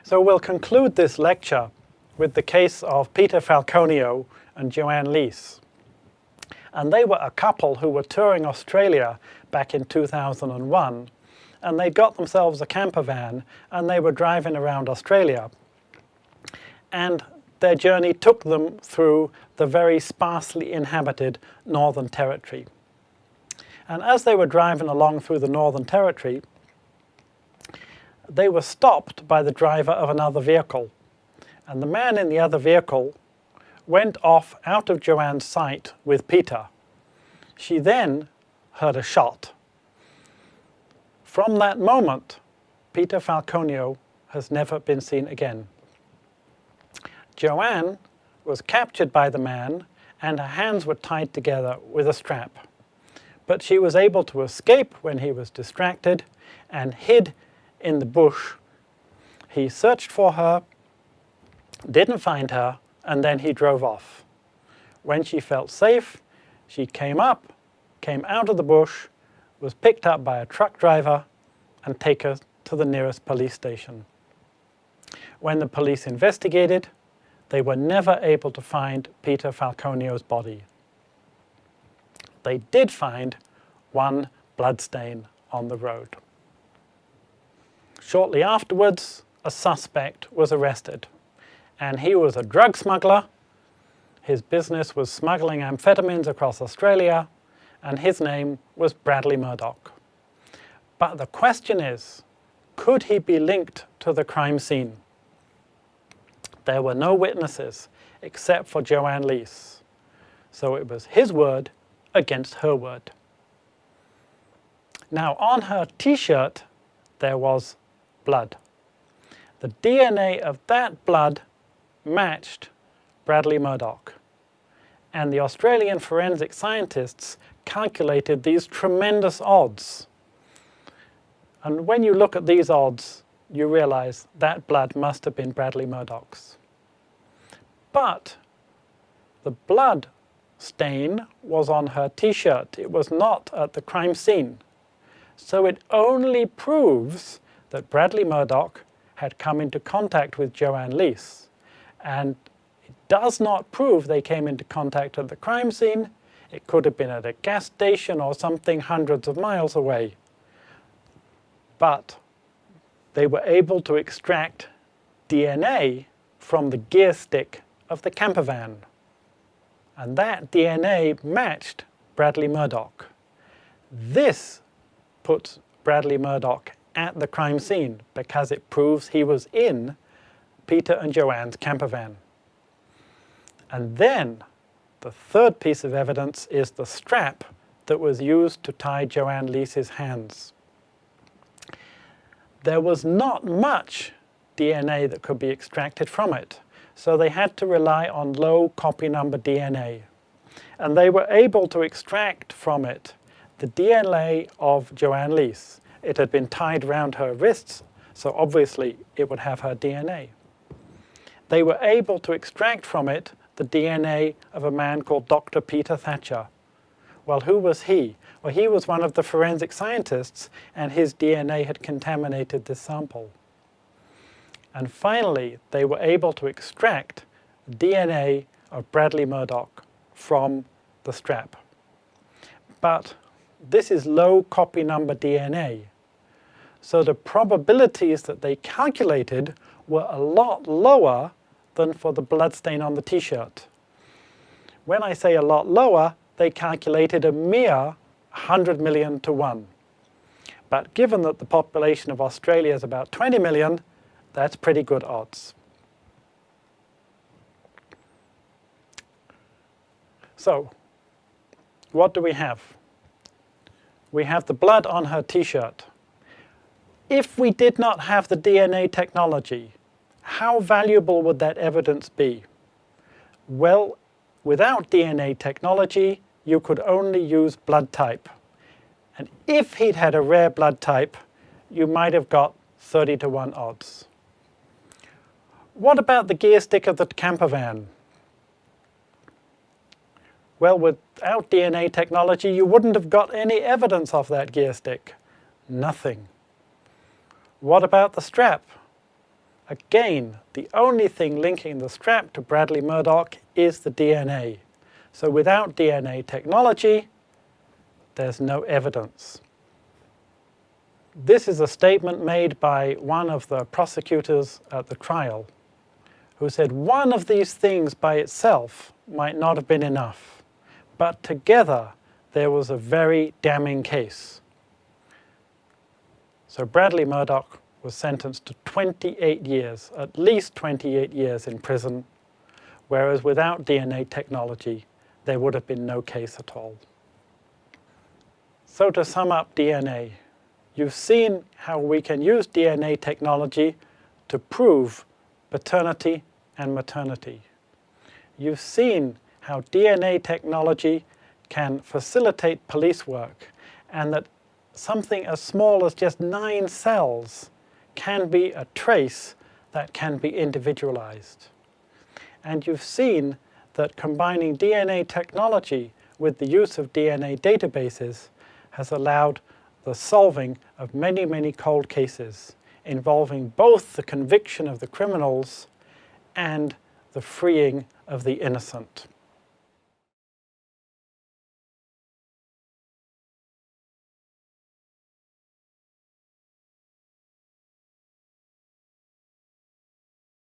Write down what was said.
So we'll conclude this lecture with the case of Peter Falconio and Joanne Leese. And they were a couple who were touring Australia back in 2001, and they got themselves a camper van and they were driving around Australia. And their journey took them through the very sparsely inhabited Northern Territory. And as they were driving along through the Northern Territory, they were stopped by the driver of another vehicle. And the man in the other vehicle went off out of Joanne's sight with Peter. She then heard a shot. From that moment, Peter Falconio has never been seen again. Joanne was captured by the man and her hands were tied together with a strap. But she was able to escape when he was distracted and hid in the bush. He searched for her, didn't find her, and then he drove off. When she felt safe, she came out of the bush, was picked up by a truck driver and taken to the nearest police station. When the police investigated, they were never able to find Peter Falconio's body. They did find one bloodstain on the road. Shortly afterwards, a suspect was arrested, and he was a drug smuggler. His business was smuggling amphetamines across Australia, and his name was Bradley Murdoch. But the question is, could he be linked to the crime scene? There were no witnesses except for Joanne Leese, so it was his word against her word. Now, on her t-shirt, there was blood. The DNA of that blood matched Bradley Murdoch. And the Australian forensic scientists calculated these tremendous odds. And when you look at these odds, you realize that blood must have been Bradley Murdoch's. But the blood stain was on her t-shirt. It was not at the crime scene. So it only proves that Bradley Murdoch had come into contact with Joanne Leese. And it does not prove they came into contact at the crime scene. It could have been at a gas station or something hundreds of miles away. But they were able to extract DNA from the gear stick of the camper van. And that DNA matched Bradley Murdoch. This puts Bradley Murdoch at the crime scene because it proves he was in Peter and Joanne's camper van. And then the third piece of evidence is the strap that was used to tie Joanne Leese's hands. There was not much DNA that could be extracted from it, so they had to rely on low copy number DNA. And they were able to extract from it the DNA of Joanne Leese. It had been tied around her wrists, so obviously it would have her DNA. They were able to extract from it the DNA of a man called Dr. Peter Thatcher. Well, who was he? Well, he was one of the forensic scientists, and his DNA had contaminated this sample. And finally, they were able to extract DNA of Bradley Murdoch from the strap. But this is low copy number DNA. So the probabilities that they calculated were a lot lower than for the bloodstain on the t-shirt. When I say a lot lower, they calculated a mere 100 million to 1. But given that the population of Australia is about 20 million, that's pretty good odds. So, what do we have? We have the blood on her t-shirt. If we did not have the DNA technology, how valuable would that evidence be? Well, without DNA technology, you could only use blood type. And if he'd had a rare blood type, you might have got 30 to 1 odds. What about the gear stick of the camper van? Well, without DNA technology, you wouldn't have got any evidence of that gear stick. Nothing. What about the strap? Again, the only thing linking the strap to Bradley Murdoch is the DNA. So without DNA technology, there's no evidence. This is a statement made by one of the prosecutors at the trial, who said one of these things by itself might not have been enough, but together there was a very damning case. So Bradley Murdoch was sentenced to 28 years, at least 28 years in prison, whereas without DNA technology, there would have been no case at all. So to sum up DNA, you've seen how we can use DNA technology to prove paternity and maternity. You've seen how DNA technology can facilitate police work, and that something as small as just 9 cells can be a trace that can be individualized. And you've seen that combining DNA technology with the use of DNA databases has allowed the solving of many, many cold cases involving both the conviction of the criminals and the freeing of the innocent.